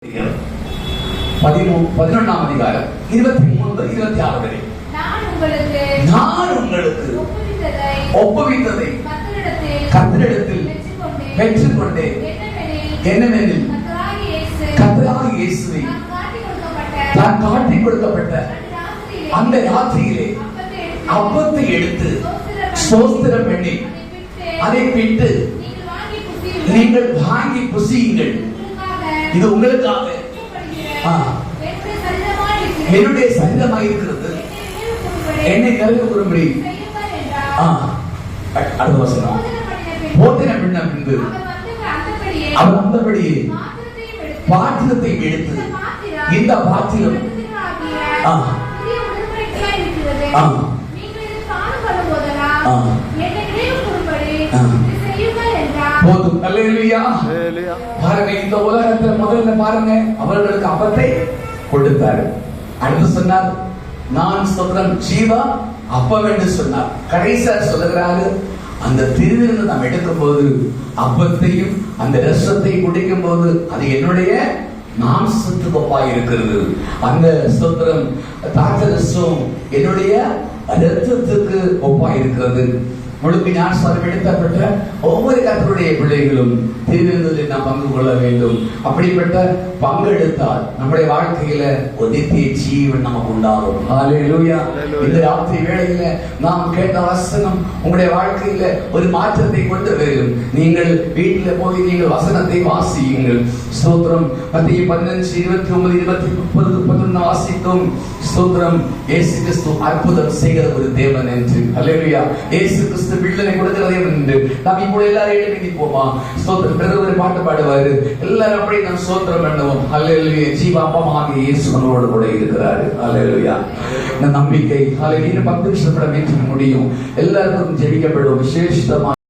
11 அதிகாரம் 23 26 வரை நான் உங்களுக்கு ஒப்புவித்ததை கர்த்தரிடத்தில் பெற்றுக்கொண்டேன். என்னவெனில் கர்த்தராகிய இயேசுவை தான் காட்டிக் கொடுக்கப்பட்ட அந்த ராத்திரியிலே அப்பத்தை எடுத்து ஸ்தோத்திரம் பண்ணி அதை பிட்டு நீங்கள் வாங்கி புசியுங்கள், இது உங்களுக்காக என்னுடைய சரீரமாக இருக்கிறது, என்னை கருது கூறும்படி. அடுத்த வசனம், போதனை பண்ண பின்பு அவர் அந்தபடியே பாத்திரத்தை எடுத்து இந்த பாத்திரம் போதும். அல்லேலூயா. பாருங்க, இந்த உலகத்துல முதல்ல பாருங்க, அவர்களுக்கு அப்பத்தை கொடுத்தாரு. அடுத்து சொன்னார், நான் ஸ்தோத்திரம் ஜீவா அப்பம் என்று சொன்னார். கடைசியா சொல்லுகிறாரு, அந்த திருவிருந்து நாம் எடுக்கும் போது அப்பத்தையும் அந்த ரசத்தை குடிக்கும் போது அது என்னுடைய மாம்சத்துக்கு ஒப்பாய் இருக்கிறது. அந்த ஸ்தோத்திரம் தாத்தரசம் என்னுடைய இரத்தத்துக்கு ஒப்பாய் இருக்கிறது. முழுக்க ஞானஸ்நானம் எடுக்கப்பட்ட ஒவ்வொரு கர்த்தருடைய பிள்ளைகளும் திருவிருந்தில் நாம் பங்கு கொள்ள வேண்டும். அப்படிப்பட்ட பங்கெடுத்தால் நம்முடைய வாழ்க்கையில ஒரு நித்திய ஜீவன் நமக்கு உண்டாகும். ஹல்லேலூயா. இந்த ராத்திரி வேளையில நாம் கேட்ட வசனம் உங்களுடைய வாழ்க்கையில ஒரு மாற்றத்தை கொண்டு வரும். நீங்கள் வீட்டில போய் நீங்கள் வசனத்தை வாசியுங்கள். ஸ்தோத்திரம். மத்தேயு 15:29-30 வாசிக்கும். ஸ்தோத்திரம். இயேசு கிறிஸ்து அற்புதம் செய்கிற ஒரு தேவன் என்று. ஹல்லேலூயா. இயேசு கிறிஸ்து விடுதலை கொடுக்கிற தேவன் என்று. நாம் இப்போ எல்லாரும் எழுதி போமா. ஸ்தோத்திரம். பிரதமர் பாட்டு பாடுவாரு, எல்லாரும் அப்படியே நாம் ஸ்தோத்திரம் பண்ணுவோம். ஹல்லேலூயா. ஜீவ அப்பமாக இயேசு நம்மளோடு கூட இருக்கிறாரு. ஹல்லேலூயா. இந்த நம்பிக்கை ஹல்லேலூயா 10 நிமிஷம் முடியும். எல்லாருக்கும் ஜெபிக்கப்படும் விசேஷமா